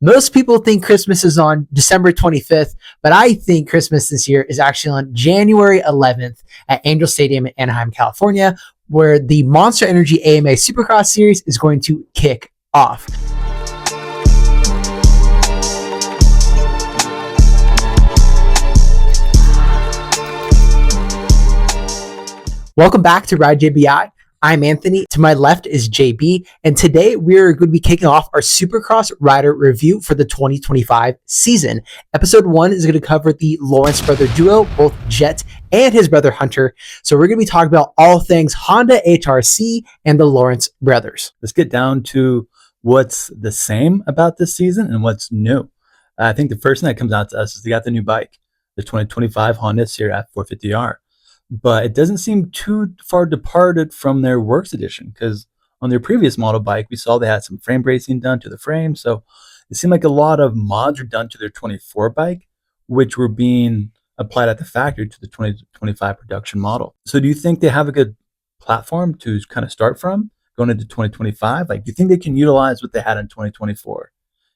Most people think Christmas is on December 25th, but I think Christmas this year is actually on January 11th at Angel Stadium in Anaheim, California, where the Monster Energy AMA Supercross Series is going to kick off. Welcome back to Ride JBI. I'm Anthony. To my left is JB, and today we're going to be kicking off our Supercross rider review for the 2025 season. Episode 1 is going to cover the Lawrence brother duo, both Jett and his brother Hunter. So we're going to be talking about all things Honda HRC and the Lawrence brothers. Let's get down to what's the same about this season and what's new. I think the first thing that comes out to us is they got the new bike, the 2025 Honda Sierra F450R. But it doesn't seem too far departed from their Works Edition, because on their previous model bike, we saw they had some frame bracing done to the frame. So it seemed like a lot of mods were done to their 24 bike, which were being applied at the factory to the 2025 production model. So do you think they have a good platform to kind of start from going into 2025? Like, do you think they can utilize what they had in 2024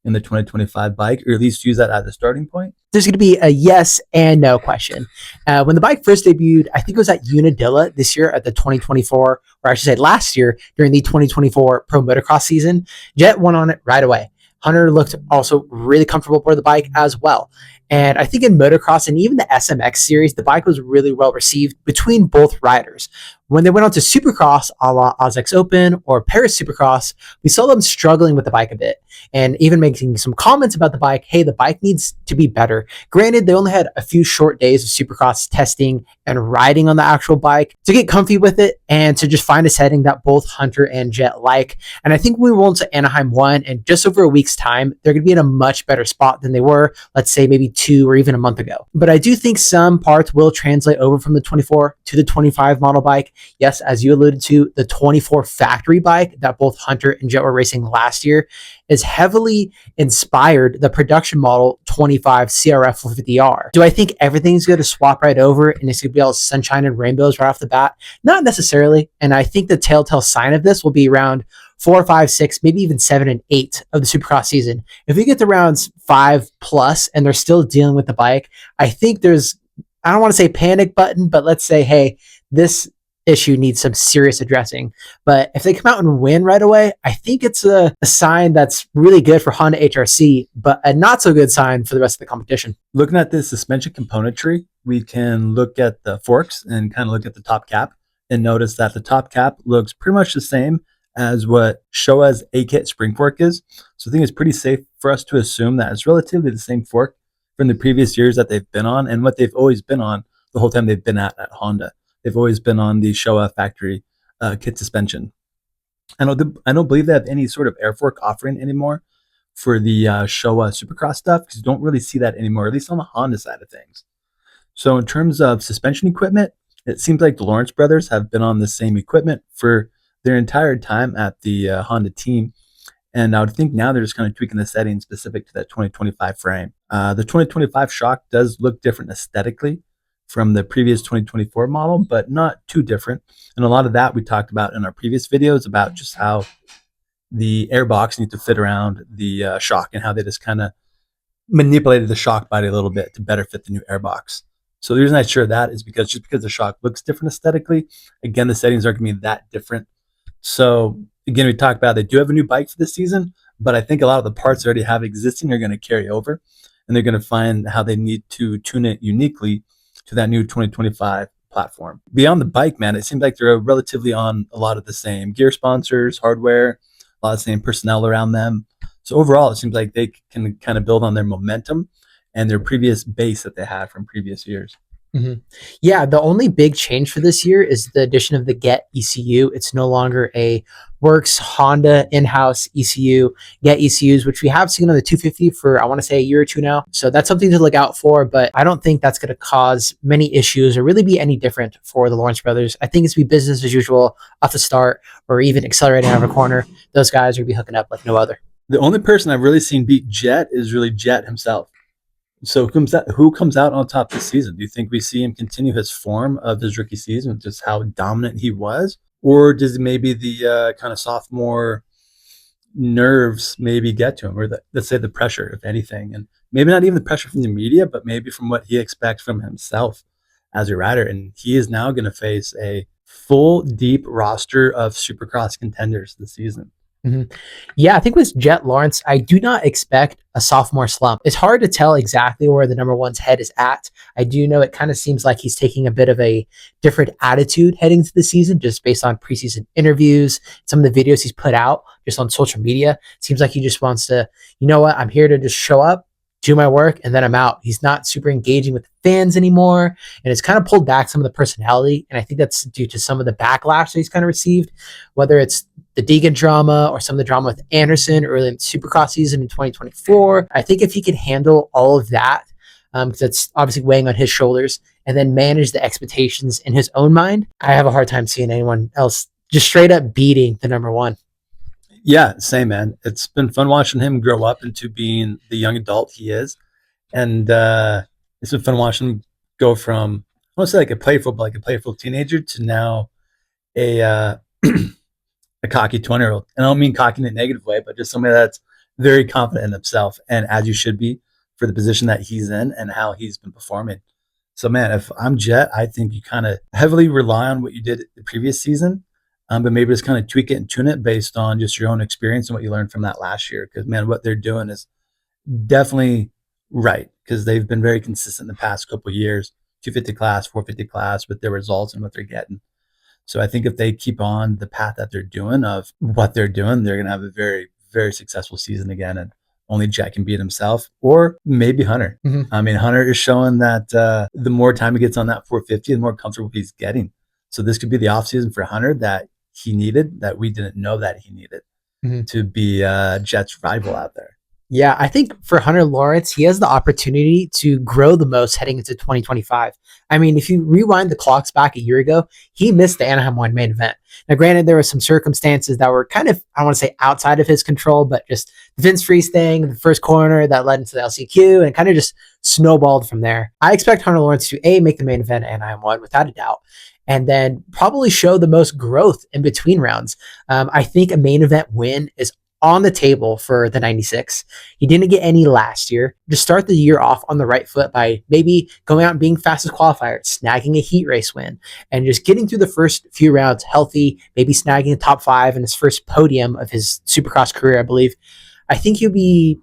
in the 2025 bike, or at least use that as a starting point? There's going to be a yes and no question. When the bike first debuted, I think it was at Unadilla this year at the 2024, or I should say last year during the 2024 Pro Motocross season. Jett went on it right away. Hunter looked also really comfortable aboard the bike as well. And I think in motocross and even the SMX series, the bike was really well received between both riders. When they went on to Supercross, a la OzX Open or Paris Supercross, we saw them struggling with the bike a bit and even making some comments about the bike. Hey, the bike needs to be better. Granted, they only had a few short days of Supercross testing and riding on the actual bike to get comfy with it and to just find a setting that both Hunter and Jett like. And I think when we roll into Anaheim 1 in just over a week's time, they're going to be in a much better spot than they were, let's say maybe 2 or even a month ago. But I do think some parts will translate over from the 24 to the 25 model bike. Yes, as you alluded to, the 24 factory bike that both Hunter and Jett were racing last year is heavily inspired the production model 25 CRF 450R. Do I think everything's going to swap right over and it's going to be all sunshine and rainbows right off the bat? Not necessarily. And I think the telltale sign of this will be around 4, 5, 6, maybe even 7 and 8 of the Supercross season. If we get to rounds 5 plus and they're still dealing with the bike, I think there's, I don't want to say panic button, but let's say, hey, this issue needs some serious addressing. But if they come out and win right away, I think it's a sign that's really good for Honda HRC, but a not so good sign for the rest of the competition. Looking at the suspension componentry, we can look at the forks and kind of look at the top cap and notice that the top cap looks pretty much the same as what Showa's A-Kit spring fork is. So I think it's pretty safe for us to assume that it's relatively the same fork from the previous years that they've been on and what they've always been on the whole time they've been at Honda. They've always been on the Showa factory kit suspension. I don't believe they have any sort of air fork offering anymore for the Showa Supercross stuff, because you don't really see that anymore, at least on the Honda side of things. So in terms of suspension equipment, it seems like the Lawrence brothers have been on the same equipment for their entire time at the Honda team. And I would think now they're just kind of tweaking the settings specific to that 2025 frame. The 2025 shock does look different aesthetically from the previous 2024 model, but not too different. And a lot of that we talked about in our previous videos about just how the airbox needs to fit around the shock and how they just kind of manipulated the shock body a little bit to better fit the new airbox. So the reason I share that is because the shock looks different aesthetically, again, the settings aren't going to be that different. So again, we talked about they do have a new bike for this season, but I think a lot of the parts they already have existing are going to carry over, and they're going to find how they need to tune it uniquely to that new 2025 platform. Beyond the bike, man, it seems like they're relatively on a lot of the same gear sponsors, hardware, a lot of the same personnel around them. So overall, it seems like they can kind of build on their momentum and their previous base that they had from previous years. Mm-hmm. Yeah, the only big change for this year is the addition of the Get ECU. It's no longer a Works Honda in-house ECU. Get ECUs, which we have seen on the 250 for, I want to say, a year or two now. So that's something to look out for, but I don't think that's going to cause many issues or really be any different for the Lawrence brothers. I think it's be business as usual off the start, or even accelerating out of a corner. Those guys will be hooking up like no other. The only person I've really seen beat Jett is really Jett himself. So who comes out on top this season? Do you think we see him continue his form of his rookie season, just how dominant he was? Or does maybe the kind of sophomore nerves maybe get to him, or let's say the pressure, if anything, and maybe not even the pressure from the media, but maybe from what he expects from himself as a rider. And he is now going to face a full deep roster of Supercross contenders this season. Mm-hmm. Yeah, I think with Jett Lawrence, I do not expect a sophomore slump. It's hard to tell exactly where the number one's head is at. I do know it kind of seems like he's taking a bit of a different attitude heading into the season, just based on preseason interviews, some of the videos he's put out just on social media. It seems like he just wants to, you know what, I'm here to just show up, do my work, and then I'm out. He's not super engaging with the fans anymore, and it's kind of pulled back some of the personality. And I think that's due to some of the backlash that he's kind of received, whether it's the Deegan drama or some of the drama with Anderson early in the Supercross season in 2024. I think if he could handle all of that, because it's obviously weighing on his shoulders, and then manage the expectations in his own mind, I have a hard time seeing anyone else just straight up beating the number one. Yeah, same, man. It's been fun watching him grow up into being the young adult he is. And it's been fun watching him go from, I won't say like a playful teenager to now a a cocky 20-year-old. And I don't mean cocky in a negative way, but just somebody that's very confident in himself, and as you should be for the position that he's in and how he's been performing. So, man, if I'm Jett, I think you kind of heavily rely on what you did the previous season, but maybe just kind of tweak it and tune it based on just your own experience and what you learned from that last year. Because, man, what they're doing is definitely right, because they've been very consistent in the past couple of years, 250 class, 450 class, with their results and what they're getting. So I think if they keep on the path that they're doing of what they're doing, they're going to have a very, very successful season again. And only Jett can beat himself, or maybe Hunter. Mm-hmm. I mean, Hunter is showing that the more time he gets on that 450, the more comfortable he's getting. So this could be the offseason for Hunter that he needed, that we didn't know that he needed, to be Jett's rival out there. Yeah, I think for Hunter Lawrence, he has the opportunity to grow the most heading into 2025. I mean, if you rewind the clocks back a year ago, he missed the Anaheim 1 main event. Now, granted, there were some circumstances that were kind of, I don't want to say outside of his control, but just the Vince Freeze thing, the first corner that led into the LCQ, and kind of just snowballed from there. I expect Hunter Lawrence to make the main event at Anaheim 1 without a doubt, and then probably show the most growth in between rounds. I think a main event win is on the table for the 96. He didn't get any last year. Just start the year off on the right foot by maybe going out and being fastest qualifier, snagging a heat race win, and just getting through the first few rounds healthy, maybe snagging a top 5 in his first podium of his Supercross career, I believe. I think he'll be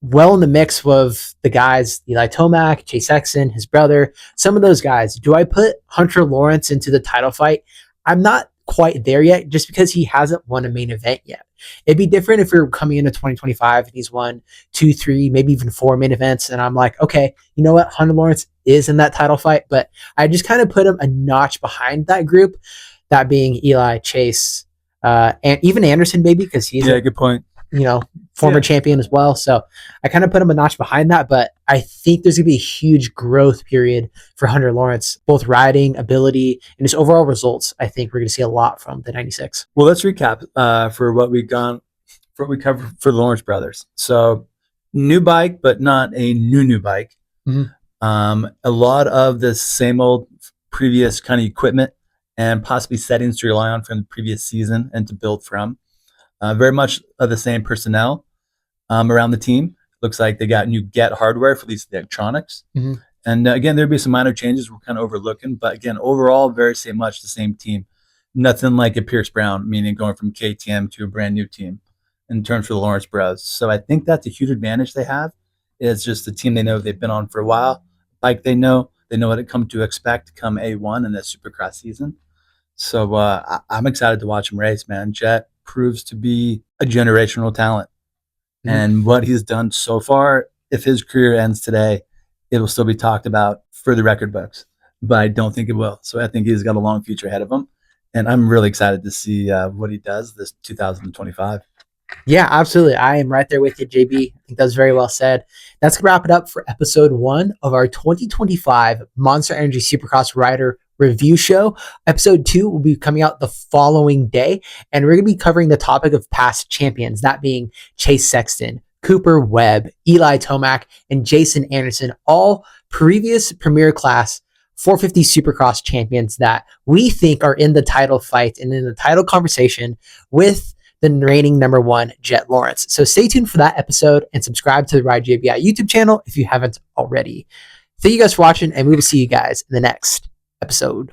well in the mix with the guys, Eli Tomac, Chase Sexton, his brother, some of those guys. Do I put Hunter Lawrence into the title fight? I'm not quite there yet, just because he hasn't won a main event yet. It'd be different if we were coming into 2025 and he's won 2, 3, maybe even 4 main events, and I'm like, okay, you know what, Hunter Lawrence is in that title fight, but I just kind of put him a notch behind that group, that being Eli, Chase, and even Anderson, maybe, because he's a good point. Former champion as well. So I kind of put him a notch behind that, but I think there's going to be a huge growth period for Hunter Lawrence, both riding ability and his overall results. I think we're going to see a lot from the 96. Well, let's recap for what we covered for the Lawrence brothers. So new bike, but not a new bike. Mm-hmm. A lot of the same old previous kind of equipment and possibly settings to rely on from the previous season and to build from. Very much of the same personnel around the team. Looks like they got new Get hardware for these electronics. Mm-hmm. And again, there'd be some minor changes we're kind of overlooking. But again, overall, very much the same team. Nothing like a Pierce Brown, meaning going from KTM to a brand new team in terms for the Lawrence Bros. So I think that's a huge advantage they have. It's just the team they know they've been on for a while. Like they know what it come to expect come A1 in the Supercross season. So I'm excited to watch him race, man. Jett proves to be a generational talent. Mm-hmm. And what he's done so far, if his career ends today, it'll still be talked about for the record books. But I don't think it will. So I think he's got a long future ahead of him. And I'm really excited to see what he does this 2025. Yeah, absolutely. I am right there with you, JB. I think that's very well said. That's going to wrap it up for episode 1 of our 2025 Monster Energy Supercross Rider review show. Episode 2 will be coming out the following day, and we're going to be covering the topic of past champions, that being Chase Sexton, Cooper Webb, Eli Tomac, and Jason Anderson, all previous Premier Class 450 Supercross champions that we think are in the title fight and in the title conversation with the reigning number 1 Jett Lawrence. So stay tuned for that episode and subscribe to the Ride JBI YouTube channel if you haven't already. Thank you guys for watching, and we will see you guys in the next episode.